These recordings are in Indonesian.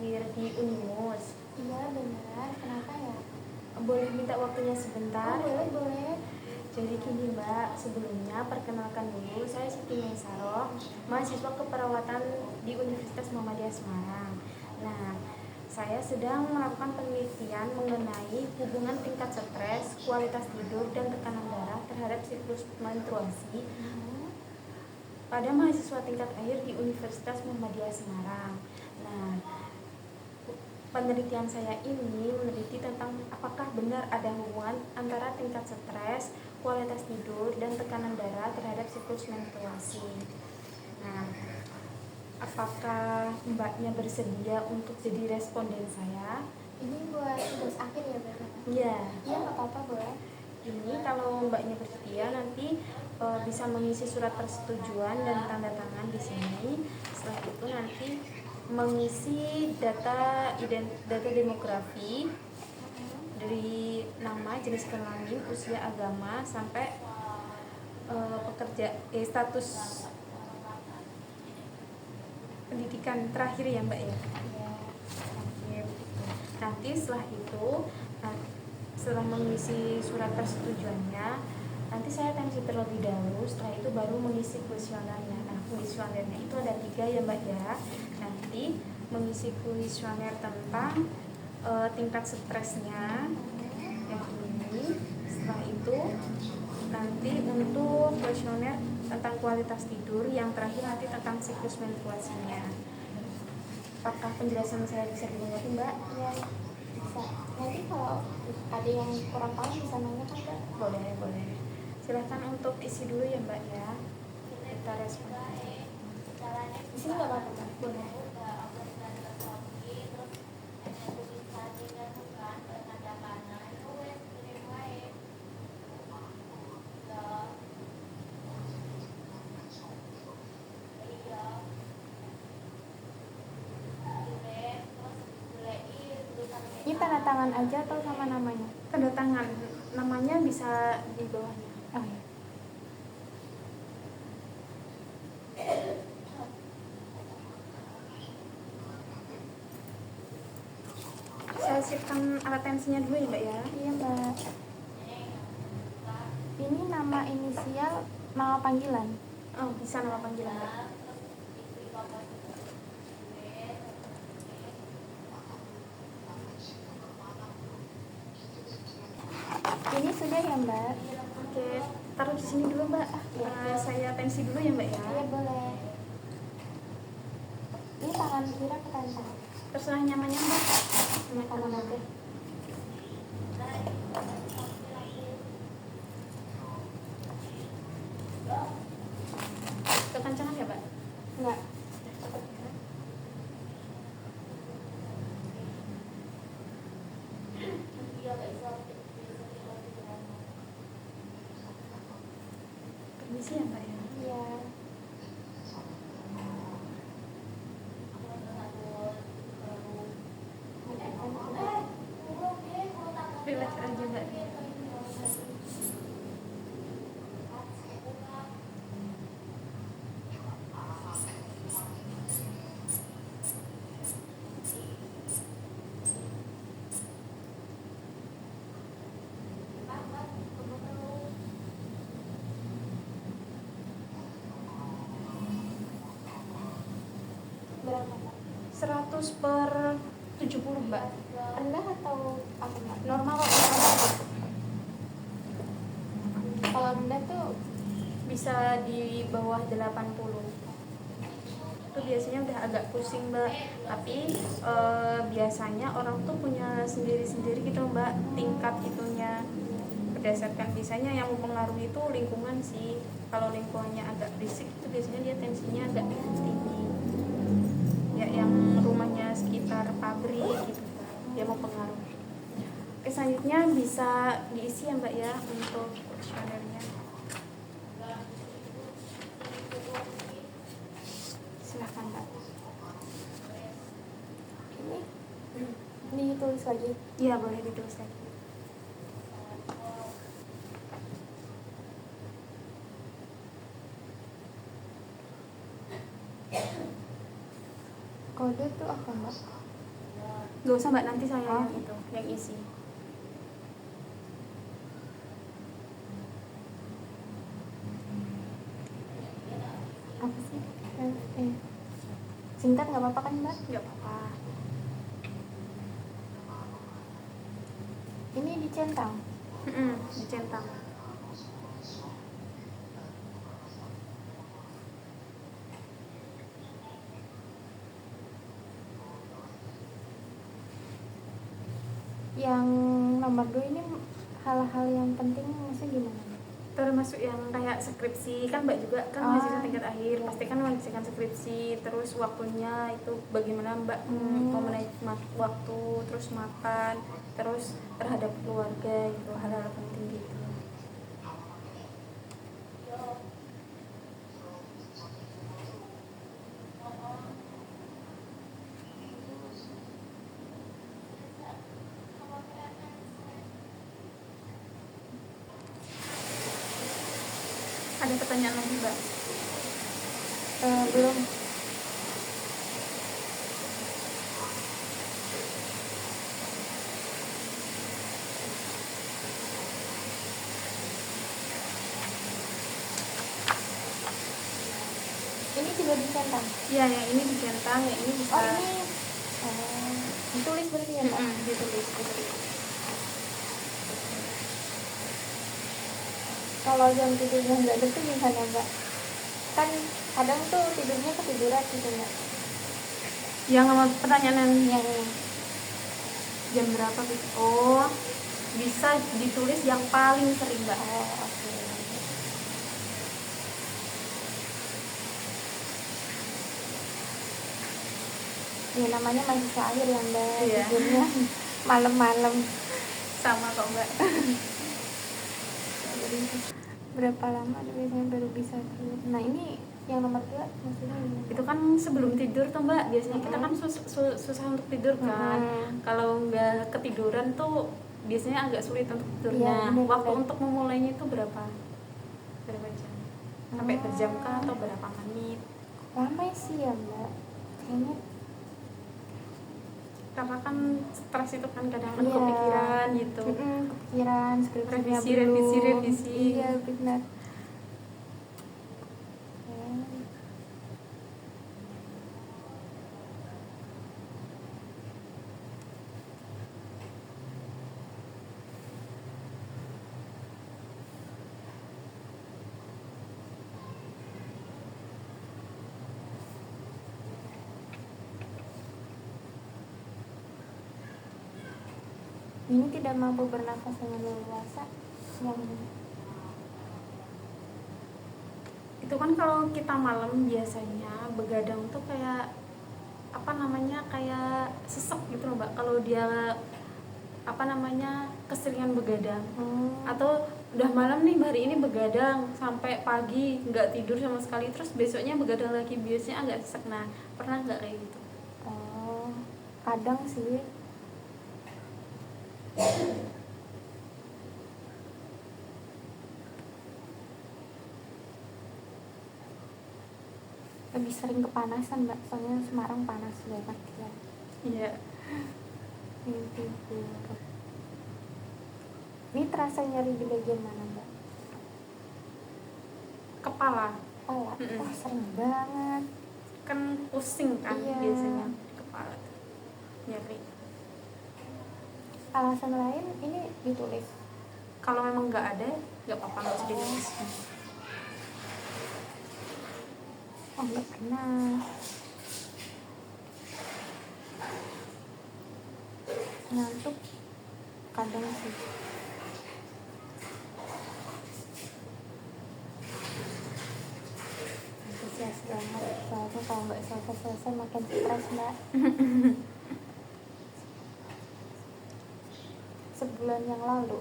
terakhir di Unimus. Iya benar, kenapa ya? Boleh minta waktunya sebentar? Oh, boleh. Jadi gini Mbak, sebelumnya perkenalkan dulu, saya Siti Mesaroh, mahasiswa keperawatan di Universitas Muhammadiyah Semarang. Nah, saya sedang melakukan penelitian mengenai hubungan tingkat stres, kualitas tidur, dan tekanan darah terhadap siklus menstruasi pada mahasiswa tingkat akhir di Universitas Muhammadiyah Semarang. Nah, penelitian saya ini meneliti tentang apakah benar ada hubungan antara tingkat stres, kualitas tidur, dan tekanan darah terhadap siklus menstruasi. Nah, apakah Mbaknya bersedia untuk jadi responden saya? Ini buat tugas akhir ya berarti? Iya. Iya, nggak apa-apa, boleh. Ini kalau Mbaknya bersedia nanti bisa mengisi surat persetujuan dan tanda tangan di sini. Setelah itu nanti mengisi data demografi dari nama, jenis kelamin, usia, agama, sampai status pendidikan terakhir ya Mbak ya. Nanti setelah itu, setelah mengisi surat persetujuannya, nanti saya tensi terlebih dahulu. Setelah itu baru mengisi kuesionernya. Nah, kuesionernya itu ada 3 ya Mbak ya. Nanti mengisi kuesioner tentang tingkat stresnya yang ini. Setelah itu nanti untuk kuesioner tentang kualitas tidur, yang terakhir nanti tentang siklus menstruasinya. Apakah penjelasan saya bisa dimengerti Mbak? Ya, bisa. Nanti kalau ada yang kurang paham bisa nanya kan Mbak? Boleh. Silahkan untuk isi dulu ya Mbak ya. Kita respon. Di sini nggak apa-apa Mbak? Boleh. Ini tanda tangan aja atau sama namanya? Tanda tangan, namanya bisa di bawahnya. Oh iya. Saya siapkan alat tensinya dulu ya Mbak ya. Iya Mbak. Ini nama inisial, nama panggilan. Oh, bisa nama panggilan Mbak. Ini sudah ya Mbak? Oke, taruh di sini dulu Mbak. Saya tensi dulu ya Mbak ya. Iya boleh. Ini tangan kiri ke tangan kanan? Terserah nyamannya Mbak. Kanan aja. Kekencangan ya Mbak? Enggak. Permisi ya Mbak ya. Iya. Relax aja Mbak. Berapa Mbak? 100/70 Mbak. Rendah atau apa Mbak? Normal kok. Kalau rendah tuh Bisa di bawah 80. Itu biasanya udah agak pusing Mbak. Tapi biasanya orang tuh punya sendiri-sendiri gitu Mbak, tingkat itunya. Berdasarkan biasanya yang mempengaruhi itu lingkungan sih. Kalau lingkungannya agak berisik itu biasanya dia tensinya agak tinggi. Ya yang rumahnya sekitar pabrik gitu, dia mempengaruhi. Oke, selanjutnya bisa diisi ya Mbak ya untuk kuesionernya. Silahkan Mbak. ini ditulis lagi. Iya boleh ditulis lagi. Kode tuh apa Mbak? Gak usah mbak, nanti saya Oh. yang itu, yang isi. Apa sih? Singkat nggak apa-apa kan mbak? Gak apa-apa. Ini dicentang. Dicentang. Yang nomor 2 ini hal-hal yang penting maksudnya gimana? Termasuk yang kayak skripsi kan mbak juga kan mahasiswa tingkat akhir, iya. pasti kan mengerjakan skripsi, terus waktunya itu bagaimana mbak memanage waktu, terus makan, terus terhadap keluarga gitu, hal-hal penting gitu. Ada pertanyaan lagi mbak? Belum. Ini juga dicentang. Iya, yang ini dicentang, yang ini bisa. Oh ini ditulis berarti ya mbak? Ditulis. Kalau jam tidurnya nggak betul gimana mbak? Kan kadang tuh tidurnya ketiduran gitu mbak. Yang nomor pertanyaan Yang jam berapa gitu? Oh, bisa ditulis yang paling sering mbak. oke. Ya namanya mahasiswa akhir ya mbak, Iya. tidurnya malam-malam. Sama kok mbak. Berapa lama biasanya baru bisa tidur? Nah ini yang nomor 2 maksudnya gimana? Itu kan sebelum tidur tuh mbak, biasanya kita kan susah untuk tidur kan. Kalau nggak ketiduran tuh biasanya agak sulit untuk tidurnya. Iya, bener, Waktu bener. untuk memulainya itu berapa jam? Sampai berjam kah atau berapa menit? Lama sih ya mbak, kayaknya. Karena kan stres itu kan kadang Iya. kepikiran gitu. Kepikiran, skripsinya Revisi. Iya benar. Ini tidak mampu bernafas dengan leluasa. Yang Itu kan kalau kita malam biasanya begadang tuh kayak apa namanya, kayak sesek gitu loh mbak. Kalau dia apa namanya keseringan begadang, atau udah malam nih hari ini begadang sampai pagi nggak tidur sama sekali, terus besoknya begadang lagi, biasanya agak sesek. Nah, pernah nggak kayak gitu? kadang sih. Lebih sering kepanasan mbak, soalnya Semarang panas banget ya. Iya. Ini terasa nyeri di bagian mana mbak? Kepala. Kepala. Wah sering banget. Kan pusing kan. Iya. Biasanya di kepala tuh nyeri. Alasan lain ini ditulis. Kalau memang nggak ada, nggak apa-apa, nggak usah ditulis. Oh nggak pernah. Ngantuk kadang sih. Antusias banget, soalnya kalau nggak selesai makin stres mbak. Sebulan yang lalu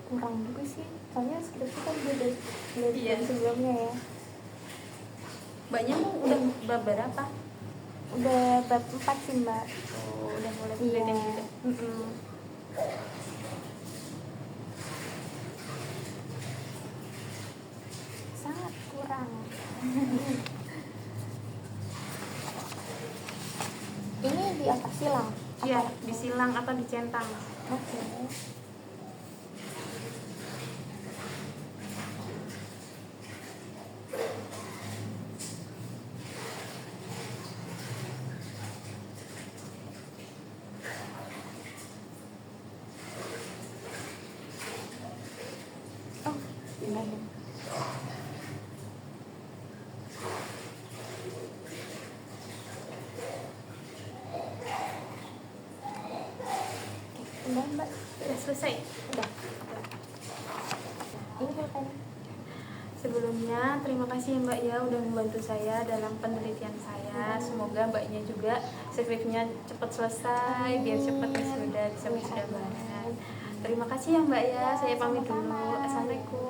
kurang juga sih, soalnya skripsi kan beda Iya. sebelumnya ya. Mbaknya udah bab berapa? Udah bab 4 sih mbak. Oh, udah mulai Iya. penelitian juga. Sangat kurang. di apa silang? Iya, Apa? disilang atau dicentang. Oke. Oh, benar. Udah mbak, Udah selesai. udah. Ini pulpen. Sebelumnya terima kasih ya Mbak ya udah membantu saya dalam penelitian saya. Semoga Mbaknya juga skripsinya cepat selesai biar cepat wisuda bisa wisuda bareng. Terima kasih ya Mbak ya. Saya pamit dulu. Sama-sama. Assalamualaikum.